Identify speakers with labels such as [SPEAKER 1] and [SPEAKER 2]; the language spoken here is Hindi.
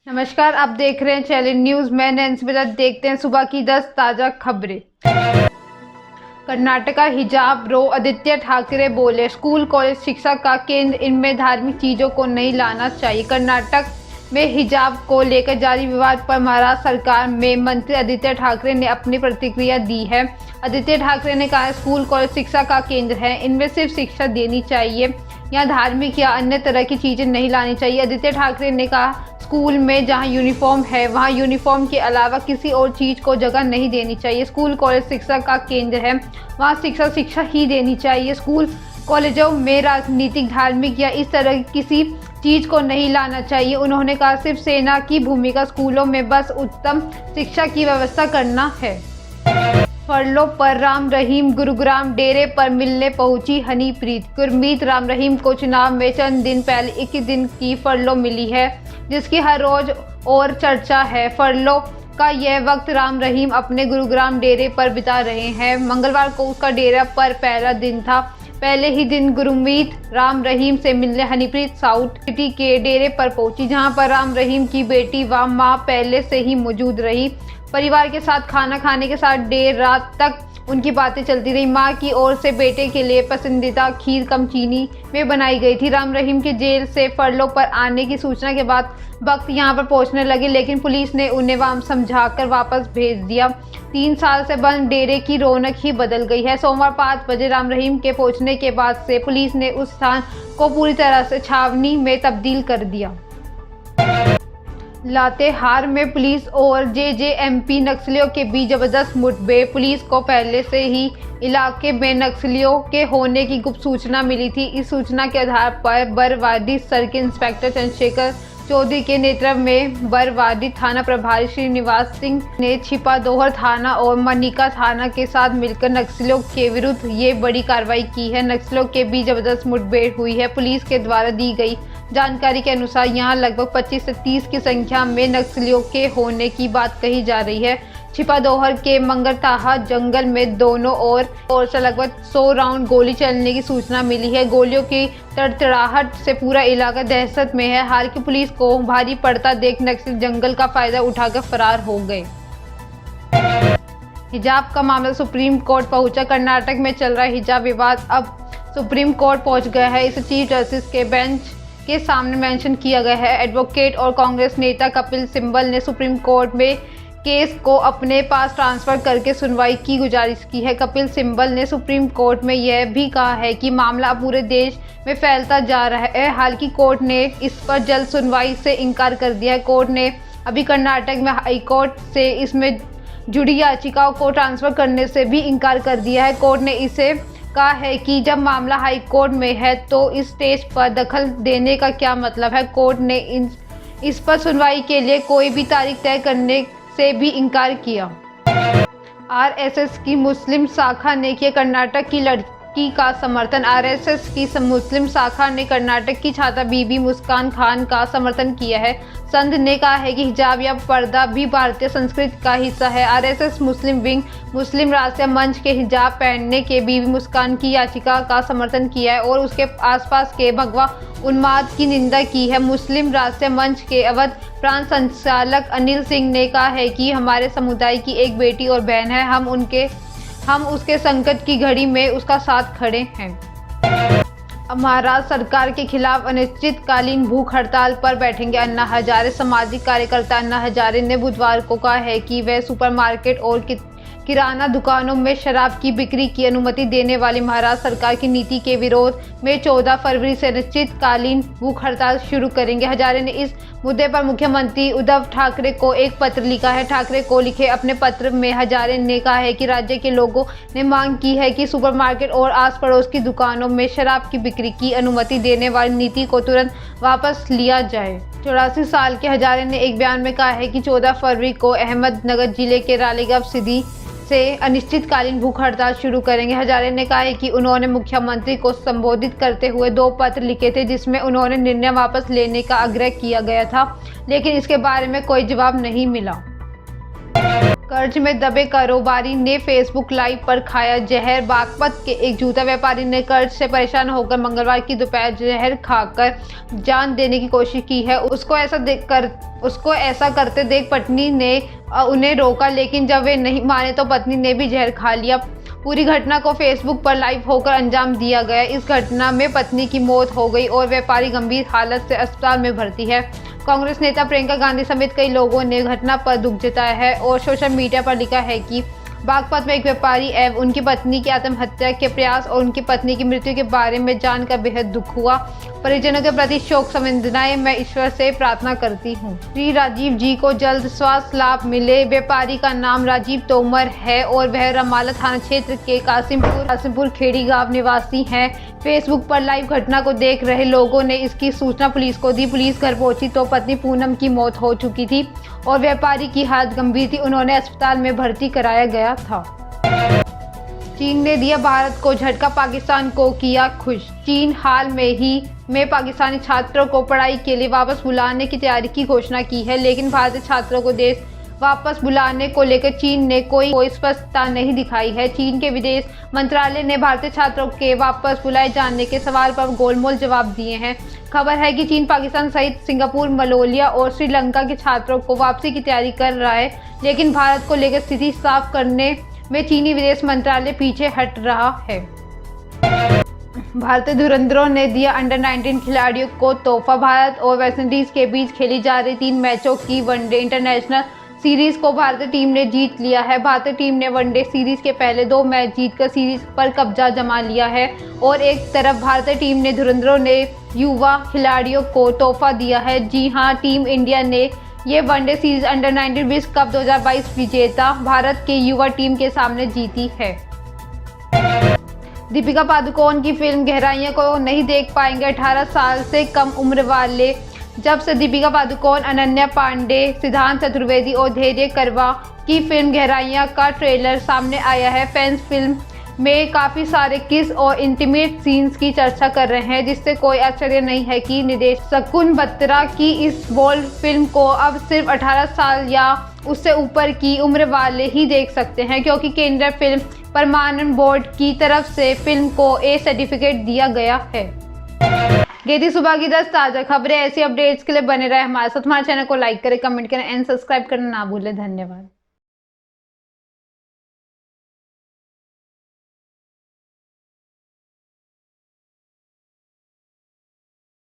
[SPEAKER 1] नमस्कार, आप देख रहे हैं चैलेंज न्यूज। मैं नैन्सी बजाज। देखते हैं सुबह की 10 ताजा खबरें। कर्नाटका हिजाब रो। आदित्य ठाकरे बोले, स्कूल कॉलेज शिक्षा का केंद्र, इनमें धार्मिक चीजों को नहीं लाना चाहिए। कर्नाटक में हिजाब को लेकर जारी विवाद पर महाराष्ट्र सरकार में मंत्री आदित्य ठाकरे ने अपनी प्रतिक्रिया दी है। आदित्य ठाकरे ने कहा, स्कूल कॉलेज शिक्षा का केंद्र है, इनमें सिर्फ शिक्षा देनी चाहिए, यहाँ धार्मिक या अन्य तरह की चीजें नहीं लानी चाहिए। आदित्य ठाकरे ने कहा, स्कूल में जहां यूनिफॉर्म है वहां यूनिफॉर्म के अलावा किसी और चीज को जगह नहीं देनी चाहिए। स्कूल कॉलेज शिक्षा का केंद्र है, वहां शिक्षा ही देनी चाहिए। स्कूल कॉलेजों में राजनीतिक, धार्मिक या इस तरह की किसी चीज को नहीं लाना चाहिए। उन्होंने कहा, सिर्फ सेना की भूमिका स्कूलों में बस उत्तम शिक्षा की व्यवस्था करना है। फरलो पर राम रहीम। गुरुग्राम डेरे पर मिलने पहुंची हनीप्रीत। गुरमीत राम रहीम को चुनाव में चंद दिन पहले 21 दिन की फरलो मिली है, जिसकी हर रोज और चर्चा है। फरलो का यह वक्त राम रहीम अपने गुरुग्राम डेरे पर बिता रहे हैं। मंगलवार को उसका डेरा पर पहला दिन था। पहले ही दिन गुरमीत राम रहीम से मिलने हनीप्रीत साउथ सिटी के डेरे पर पहुंची, जहां पर राम रहीम की बेटी व मां पहले से ही मौजूद रही। परिवार के साथ खाना खाने के साथ देर रात तक उनकी बातें चलती रही। मां की ओर से बेटे के लिए पसंदीदा खीर कम चीनी में बनाई गई थी। राम रहीम के जेल से फरलो पर आने की सूचना के बाद भक्त यहां पर पहुंचने लगे, लेकिन पुलिस ने उन्हें वहां समझाकर वापस भेज दिया। 3 साल से बंद डेरे की रौनक ही बदल गई है। सोमवार 5 बजे राम रहीम के पहुंचने के बाद से पुलिस ने उस स्थान को पूरी तरह से छावनी में तब्दील कर दिया। लातेहार में पुलिस और जेजेएमपी नक्सलियों के बीच जबरदस्त मुठभेड़। पुलिस को पहले से ही इलाके में नक्सलियों के होने की गुप्त सूचना मिली थी। इस सूचना के आधार पर बरवाडी सर्किल इंस्पेक्टर चंद्रशेखर चौधरी के नेतृत्व में बरवाडी थाना प्रभारी श्रीनिवास सिंह ने छिपादोहर थाना और मनिका थाना के साथ मिलकर नक्सलियों के विरुद्ध ये बड़ी कार्रवाई की है। नक्सलियों के बीच जबरदस्त मुठभेड़ हुई है। पुलिस के द्वारा दी गई जानकारी के अनुसार यहाँ लगभग 25 से 30 की संख्या में नक्सलियों के होने की बात कही जा रही है। छिपादोहर के मंगरताहा जंगल में दोनों ओर से लगभग 100 राउंड गोली चलने की सूचना मिली है। गोलियों की तड़तड़ाहट से पूरा इलाका दहशत में है। हालांकि पुलिस को भारी पड़ता देख नक्सली जंगल का फायदा उठाकर फरार हो गए। हिजाब का मामला सुप्रीम कोर्ट पहुंचा। कर्नाटक में चल रहा हिजाब विवाद अब सुप्रीम कोर्ट पहुंच गया है। इसे चीफ जस्टिस के बेंच के सामने मेंशन किया गया है। एडवोकेट और कांग्रेस नेता कपिल सिब्बल ने सुप्रीम कोर्ट में केस को अपने पास ट्रांसफर करके सुनवाई की गुजारिश की है। कपिल सिब्बल ने सुप्रीम कोर्ट में यह भी कहा है कि मामला पूरे देश में फैलता जा रहा है। हालांकि कोर्ट ने इस पर जल्द सुनवाई से इनकार कर दिया है। कोर्ट ने अभी कर्नाटक में हाईकोर्ट से इसमें जुड़ी याचिकाओं को ट्रांसफर करने से भी इनकार कर दिया है। कोर्ट ने इसे कहा है कि जब मामला हाई कोर्ट में है तो इस स्टेज पर दखल देने का क्या मतलब है। कोर्ट ने इस पर सुनवाई के लिए कोई भी तारीख तय करने से भी इनकार किया। आरएसएस की मुस्लिम शाखा ने किया कर्नाटक की लड़की का समर्थन। आरएसएस की मुस्लिम शाखा ने कर्नाटक की छात्रा बीबी मुस्कान खान का समर्थन किया है। संघ ने कहा है कि हिजाब या पर्दा भी भारतीय संस्कृति का हिस्सा है। आरएसएस मुस्लिम विंग मुस्लिम राष्ट्रीय मंच के हिजाब पहनने के बीबी मुस्कान की याचिका का समर्थन किया है और उसके आसपास के भगवा उन्माद की निंदा की है। मुस्लिम राष्ट्रीय मंच के अवध प्रांत संचालक अनिल सिंह ने कहा है कि हमारे समुदाय की एक बेटी और बहन है, हम उसके संकट की घड़ी में उसका साथ खड़े हैं। महाराष्ट्र सरकार के खिलाफ अनिश्चितकालीन भूख हड़ताल पर बैठेंगे अन्ना हजारे। सामाजिक कार्यकर्ता अन्ना हजारे ने बुधवार को कहा है कि वह सुपरमार्केट और किराना दुकानों में शराब की बिक्री की अनुमति देने वाली महाराष्ट्र सरकार की नीति के विरोध में 14 फरवरी से अनिश्चितकालीन भूख हड़ताल शुरू करेंगे। हजारे ने इस मुद्दे पर मुख्यमंत्री उद्धव ठाकरे को एक पत्र लिखा है। ठाकरे को लिखे अपने पत्र में हजारे ने कहा है कि राज्य के लोगों ने मांग की है कि सुपरमार्केट और आस पड़ोस की दुकानों में शराब की बिक्री की अनुमति देने वाली नीति को तुरंत वापस लिया जाए। 84 साल के हजारे ने एक बयान में कहा है कि 14 फरवरी को अहमदनगर जिले के रालेगांव सीधी से अनिश्चितकालीन भूख हड़ताल शुरू करेंगे। हजारे ने कहा है कि उन्होंने मुख्यमंत्री को संबोधित करते हुए 2 पत्र लिखे थे, जिसमें उन्होंने निर्णय वापस लेने का आग्रह किया गया था, लेकिन इसके बारे में कोई जवाब नहीं मिला। कर्ज में दबे कारोबारी ने फेसबुक लाइव पर खाया जहर। बागपत के एक जूता व्यापारी ने कर्ज से परेशान होकर मंगलवार की दोपहर जहर खाकर जान देने की कोशिश की है। उसको ऐसा उसको ऐसा करते देख पत्नी ने उन्हें रोका, लेकिन जब वे नहीं माने तो पत्नी ने भी जहर खा लिया। पूरी घटना को फेसबुक पर लाइव होकर अंजाम दिया गया। इस घटना में पत्नी की मौत हो गई और व्यापारी गंभीर हालत से अस्पताल में भर्ती है। कांग्रेस नेता प्रियंका गांधी समेत कई लोगों ने घटना पर दुख जताया है और सोशल मीडिया पर लिखा है कि बागपत में एक व्यापारी एवं उनकी पत्नी की आत्महत्या के प्रयास और उनकी पत्नी की मृत्यु के बारे में जानकर बेहद दुख हुआ। परिजनों के प्रति शोक संवेदनाएं मैं ईश्वर से प्रार्थना करती हूँ। श्री राजीव जी को जल्द स्वास्थ्य लाभ मिले। व्यापारी का नाम राजीव तोमर है और वह रमाला थाना क्षेत्र के कासिमपुर खेड़ी गांव निवासी हैं। फेसबुक पर लाइव घटना को देख रहे लोगों ने इसकी सूचना पुलिस को दी। पुलिस घर पहुंची तो पत्नी पूनम की मौत हो चुकी थी और व्यापारी की हालत गंभीर थी। उन्होंने अस्पताल में भर्ती कराया गया था। चीन ने दिया भारत को झटका, पाकिस्तान को किया खुश। चीन हाल में पाकिस्तानी छात्रों को पढ़ाई के लिए वापस बुलाने की तैयारी की घोषणा की है, लेकिन भारतीय छात्रों को देश वापस बुलाने को लेकर चीन ने कोई स्पष्टता नहीं दिखाई है। चीन के विदेश मंत्रालय ने भारतीय छात्रों के वापस बुलाए जाने के सवाल पर गोलमोल जवाब दिए हैं। खबर है कि चीन पाकिस्तान सहित सिंगापुर, मलेशिया और श्रीलंका के छात्रों को वापसी की तैयारी कर रहा है, लेकिन भारत को लेकर स्थिति साफ करने में चीनी विदेश मंत्रालय पीछे हट रहा है। भारतीय धुरंधरों ने दिया अंडर-19 खिलाड़ियों को तोहफा। भारत और वेस्टइंडीज के बीच खेली जा रही 3 मैचों की वनडे इंटरनेशनल सीरीज को भारतीय टीम ने जीत लिया है। भारतीय टीम ने वनडे सीरीज के पहले 2 मैच जीतकर सीरीज पर कब्जा जमा लिया है और एक तरफ भारतीय टीम ने धुरंधरों ने युवा खिलाड़ियों को तोहफा दिया है। जी हां, टीम इंडिया ने ये वनडे सीरीज अंडर-19 विश्व कप 2022 विजेता भारत के युवा टीम के सामने जीती है। दीपिका पादुकोण की फिल्म गहराइयां को नहीं देख पाएंगे 18 साल से कम उम्र वाले। जब से दीपिका पादुकोण, अनन्या पांडे, सिद्धांत चतुर्वेदी और धैर्य करवा की फिल्म गहराइयां का ट्रेलर सामने आया है, फैंस फिल्म में काफ़ी सारे किस और इंटीमेट सीन्स की चर्चा कर रहे हैं, जिससे कोई आश्चर्य नहीं है कि निर्देशक शकुन बत्रा की इस बोल्ड फिल्म को अब सिर्फ 18 साल या उससे ऊपर की उम्र वाले ही देख सकते हैं, क्योंकि केंद्रीय फिल्म प्रमाणन बोर्ड की तरफ से फिल्म को ए सर्टिफिकेट दिया गया है। ये थी सुबह की 10 ताज़ा खबरें। ऐसी अपडेट्स के लिए बने रहे हमारे साथ। हमारे चैनल को लाइक करें, कमेंट करें एंड सब्सक्राइब करना ना भूलें। धन्यवाद।